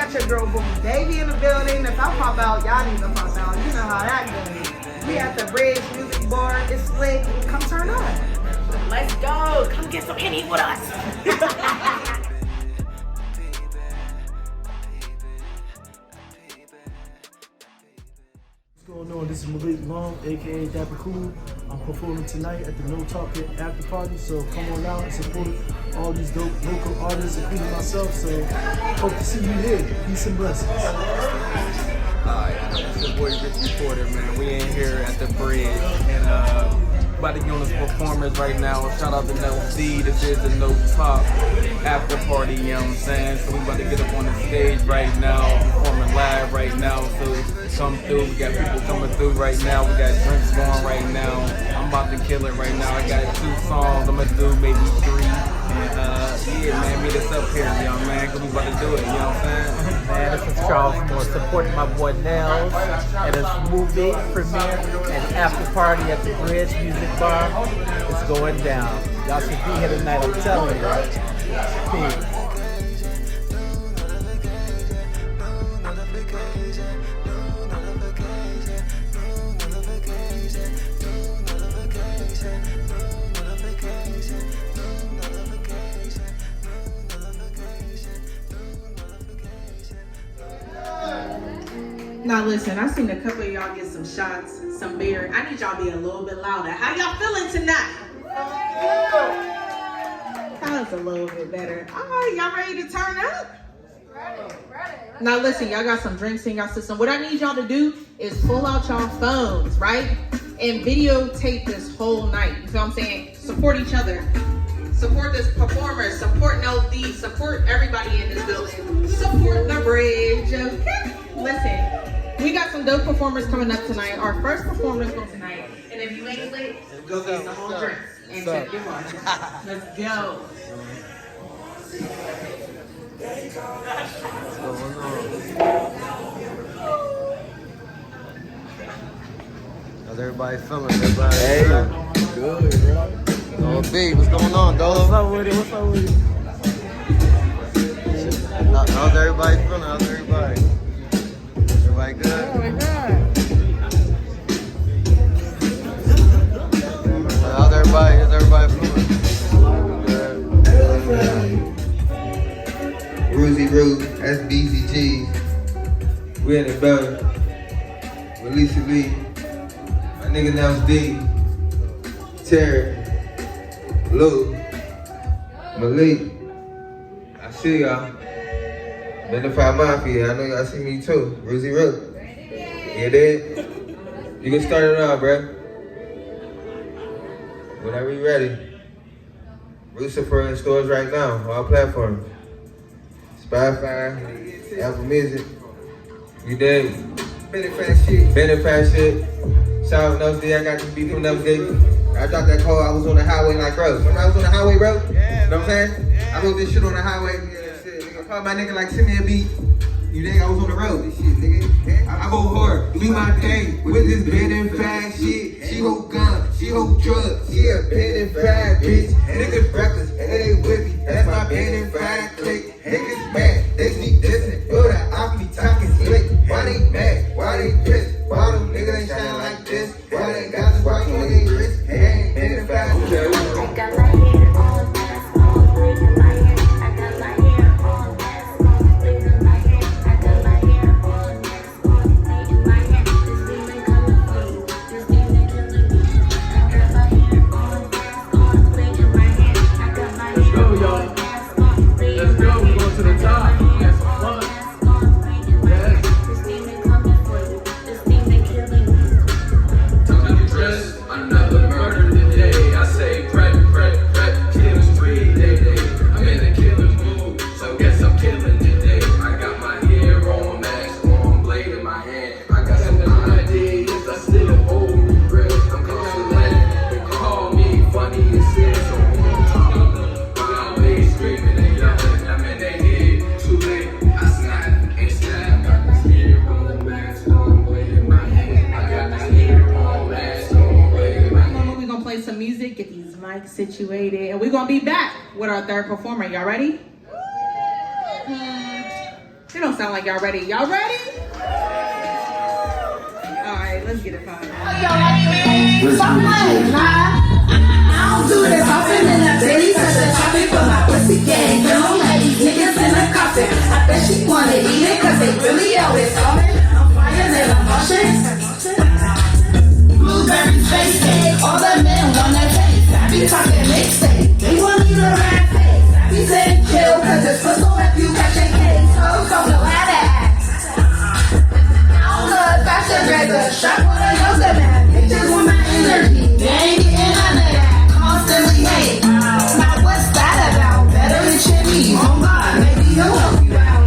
got your girl Boom Baby in the building. If I pop out, y'all need to pop out. You know how that goes. We at the Bridge Music Bar. It's lit. Come turn up. Let's go. Come get some Henny with us. What's going on? This is Malik Long, aka Dapper Cool. I'm performing tonight at the No Talk Hit After Party, so come on out and support all these dope local artists, including myself. So hope to see you here. Peace and blessings. Alright, it's your boy Rich Porter, man. We in here at the Bridge and about to get on this performance right now. Shout out to No D. This is the No Talk After Party, you know what I'm saying? So we about to get up on the stage right now, performing live right now. So come through, we got people coming through right now. We got drinks going right now. I'm about to kill it right now. I got 2 songs, I'm gonna do maybe 3. And yeah, man, meet us up here, young man, cause we about to do it, you know what I'm saying? Man, this is Charles Moore supporting my boy Nels at his movie premiere and after party at the Bridge Music Bar. It's going down. Y'all should be here tonight, I'm telling you. Peace. Now listen, I seen a couple of y'all get some shots, some beer. I need y'all to be a little bit louder. How y'all feeling tonight? That was a little bit better. All right, y'all ready to turn up? Ready. Now listen, y'all got some drinks in y'all system. What I need y'all to do is pull out y'all phones, right? And videotape this whole night. You feel what I'm saying? Support each other. Support this performer. Support No D. Support everybody in this building. Support the Bridge. Okay? Listen. We got some dope performers coming up tonight. Our first performers from tonight. And if you ain't late, go get some more drinks and check your watch. Let's go. How's everybody feeling? Everybody good, bro. Dolo B, what's going on, Dolo? What's up with it? What's up with it? How's everybody feeling? How's everybody? Everybody good? Oh my God. How's everybody feeling? Ruzy Roo, that's BCG. We in the building. With Lisa Lee. My nigga Nels D. Terry. Lou. Malik. I see y'all. Benefit Mafia, I know y'all see me too. Ruzy Roo. You did? You can start it off, bro. Whenever you're ready. Lucifer in stores right now, all platforms. Spotify, Apple Music. You did. Benefit shit. Shout out Nels D, I got this beat from Nels D. I dropped that call, I was on the highway like bro. Remember I was on the highway, bro? You know what I'm saying? I wrote this shit on the highway. Yeah, shit. Nigga, call my nigga like, send me a beat. You think I was on the road? This shit, nigga. I go hard, do my thing with this Benefit shit. She hold guns, she hold drugs. She a Benefit bitch. Niggas reckless, and they with me. That's my Benefit clique. Niggas mad, they speak dissing. Feel that I be talking slick. Why they mad? Why they pissed? Why them niggas ain't shine like this? Why they got this watch on their wrist? They ain't Benefit. I got my hair on fast, on bleeding my hair. I got my hair on fast, on bleeding my hair. I got my hair on fast, on bleeding my hair. This demon coming for you, this demon killing me. I got my hair on fast, on bleeding my hair. I got my hair on fast, on bleeding my hair. We're going to the top. Yes, one. This demon coming for you, this demon killing me. Time to dress, another murder today. I say prep, killing spree, day. I'm in a killing mood, so guess I'm killing today. I got my hair on, mask on, blade in my hand. I got some ideas, I still hold regret. I'm close to that, they call me funny and sad, so I'm talking. I'm always screaming and yelling, I'm in their head, too late. I snap and stab, got my hair on, mask on, blade in my hand. I got my hair on, mask on, blade in my hand. We're gonna play some music, get these mics situated, and we're gonna be back with our third performer. Y'all ready? It don't sound like y'all ready. Y'all ready? All right, let's get it fun. I don't do this often in a city, such a topic for my pussy gang. You don't let these niggas in a coffin. I bet she wanna eat it, cause they really always coming. I'm fire than emotions. Blueberry face cake, all the men wanna taste. I be talking mixtape, they want me to rap face. I be saying chill, cause it's whistle if you catch a case. Hoes don't know how to act. I don't love fashion dresses, shop with a yoga man. Bitches want my energy, they ain't getting none of that. Constantly hate. Now what's that about? Better than Jimmy. Oh God, maybe he'll help you out.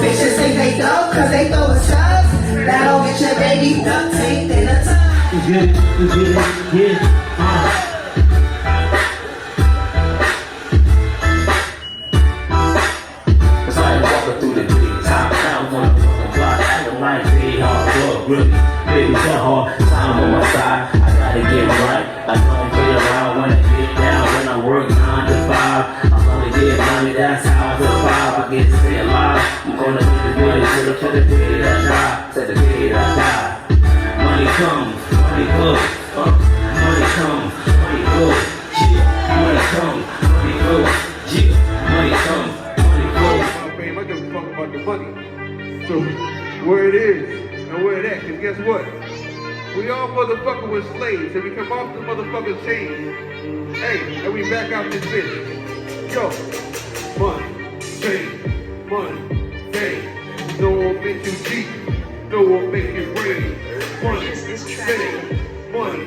Bitches think they dope cause they throw a stuff. That'll get your baby duct tape in a tub. Let's get it, yeah. It's like walking through the big top town on the fucking block. Acting like they hard work, really. Baby, so hard. Time on my side. I gotta get right. I don't play around when I get down. When I work 9 to 5. I'm gonna get money, that's how I survive. I get to stay alive. I'm gonna get the good to the day that I die. To the day that I die. Money comes, money goes. Money comes, money goes. Yeah, money comes, money goes. Yeah, money comes, money goes. I give a fuck about the money. So, where it is and where it at, cause guess what? We all motherfucking with slaves, and we come off the motherfucking chains. Hey, and we back out this bitch. Yo, money, fame, money, fame. No one make you deep, no one make it rain. Money, fame, money,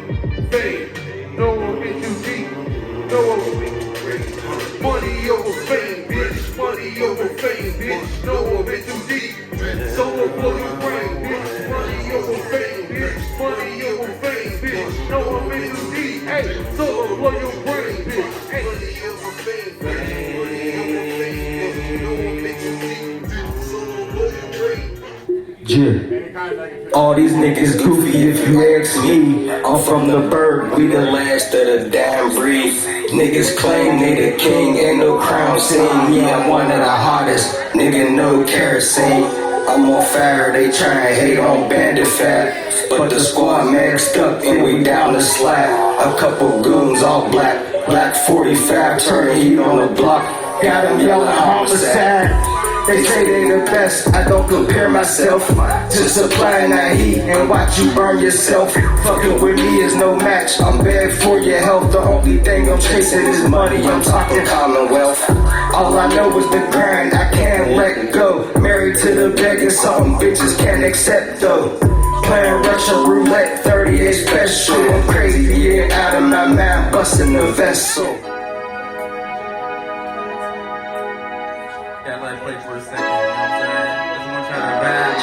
fame. No one make you deep, no one will make it rain. Money over fame, bitch. Money over fame, bitch. No one make you deep, so will blow your brain, bitch. Money over fame, bitch. Money over fame, bitch. No one make you deep, hey, so will blow your brain, bitch. Hey. Money over fame, bitch. Money over fame, bitch. No one make you deep, so will blow your brain. Yeah. All these niggas goofy if you ask me. I'm from the bird, we the last of the damn breed. Niggas claim they the king, ain't no crown scene. Yeah, I'm one of the hottest, nigga no kerosene. I'm on fire, they try and hate on Bandit Fat. But the squad maxed up and we down the slack. A couple goons all black, black 45, turn heat on the block. Got them yelling homicide. They say they the best, I don't compare myself to supplying that heat and watch you burn yourself. Fucking with me is no match, I'm bad for your health. The only thing I'm chasing is money, I'm talking Commonwealth. All I know is the grind, I can't let go. Married to the begging, some bitches can't accept though. Playing Russian roulette, 38 special. I'm crazy, yeah, out of my mind, busting the vessel. Play for a second, you know what I'm saying? Just want to try to vibe.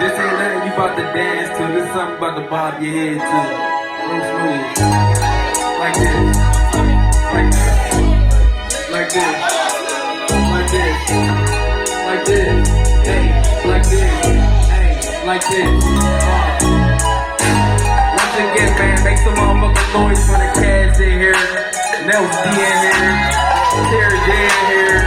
This ain't nothing you about to dance to. This is something about to bob your head to. Real smooth. Like this. Like this. Like this. Like this. Like this. Hey. Like this. Hey. Like this. Once again, man, make some motherfucking noise for the cats in here. Nels D in here. Sarah J in here.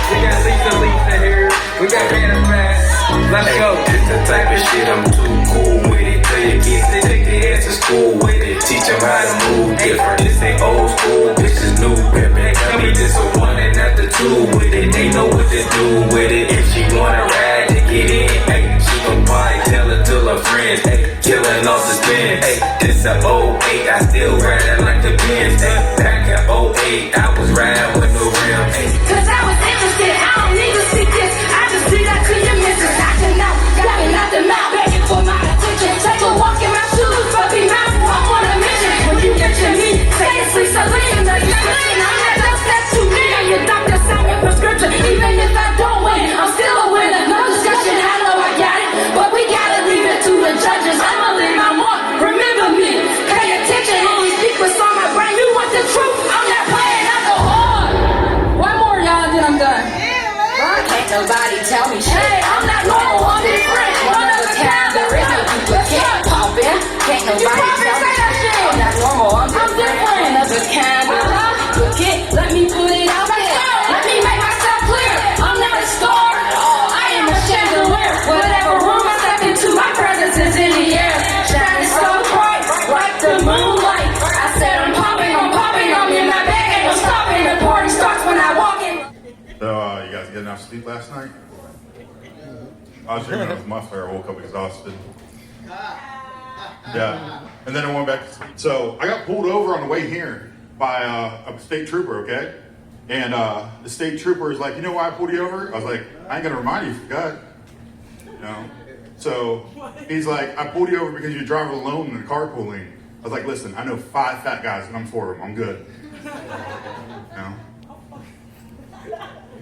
We got Lisa here. We got Vanna Fast. Let's go. It's the type of shit I'm too cool with it. Tell your kids to take their ass to school with it. Teach them how to move different. This ain't old school, this is new pimpin'. Tell me this a one and not the two with it. They know what to do with it. If she wanna ride to get in, hey, she gon' probably tell it to her friends. Hey, killing off the spin. Hey, this a 08, I still ride like the Benz. Hey, back in 08, I was riding with no rims. Hey. Cause I was interested, I don't need to see this. I just see that to your missus. I can know, got me nothing out, begging for my attention. Take a walk in my shoes, but be mindful, I'm on a mission. When you mention me, say it's Lisa Lee in the description. I'm not just that to me, and your doctor signed your prescription. Even if I don't win, I'm still a winner. No discussion, I know I got it, but we gotta leave it to the judges. I'ma leave my mark, remember me. Pay attention, only speak what's on my brain. You want the truth, I'm not playing, I go hard. One more, y'all, then I'm done. Can't nobody tell me shit. Hey, I'm not normal, I'm different. One of a kind, there is no duplicate. Poppin', can't nobody tell me shit. I'm not normal, I'm different. One of a kind, duplicate. Let me put it out there. Let me make myself clear. I'm not a star. I was drinking with my fire. I woke up exhausted. Yeah, and then I went back to sleep. So I got pulled over on the way here by a state trooper, okay? And the state trooper is like, you know why I pulled you over? I was like, I ain't gonna remind you, you forgot. You know? So he's like, I pulled you over because you're driving alone in the carpool lane. I was like, listen, I know 5 fat guys and I'm 4 of them. I'm good. You know?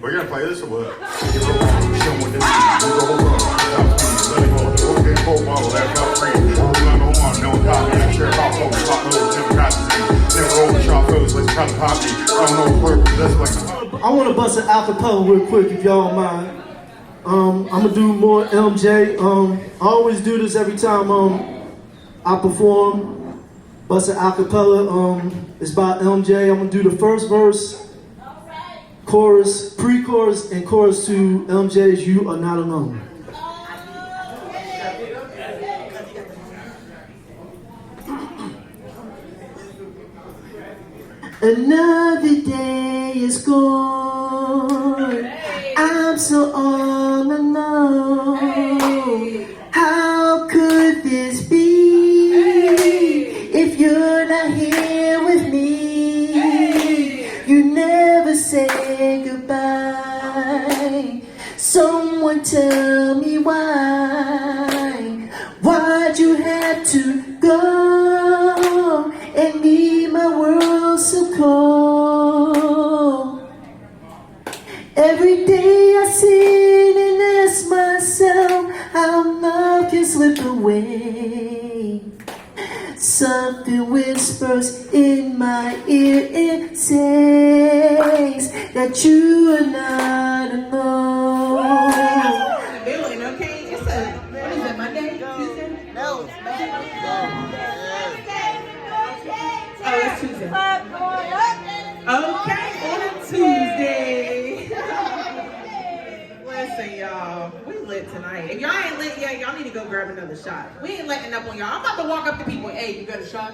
We're gonna play this or what? I want to bust an acapella real quick if y'all don't mind. I'm gonna do more MJ. I always do this every time I perform. Bust an acapella. It's by MJ. I'm gonna do the first verse, chorus, pre-chorus, and chorus to MJ's "You Are Not Alone." Another day is gone. I'm so all alone. How could this be if you're not here with me? You never say goodbye. Someone tell me why. Why'd you have to go and leave my world so cold? Every day I sit and ask myself how love can slip away. Something whispers in my ear, it says that you are not alone. Building, okay? It's a, what is it, Monday? Tuesday? No, it's Monday. Oh, it's Tuesday. Okay, on Tuesday. Listen, y'all, we lit tonight. If y'all ain't lit yet, y'all need to go grab another shot. We ain't letting up on y'all. I'm about to walk up to people. Hey, you got a shot?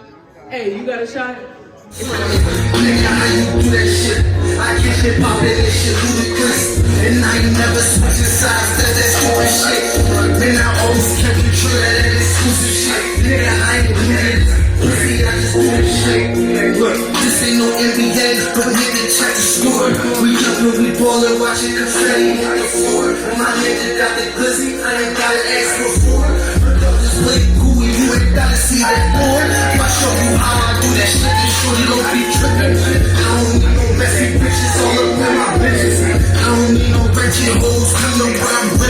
Hey, you got a shot? Nigga, how you do that shit? I get shit poppin', this shit ludicrous. And I ain't never switching sides, that's stupid shit. Man, I always kept you true, that exclusive shit. Nigga, I ain't do that. Pussy, I just do this shit. Look, this ain't no NBA, but nigga, check the score. We jumpin', we ballin', watchin' confetti on the floor. My nigga got the glizzy, I ain't gotta ask before. But don't just play cool, you ain't gotta see that board. If I show you how I do that shit, then shorty don't be trippin'. I don't need no messy bitches all up in my bitches. I don't need no wretched hoes, I know where I'm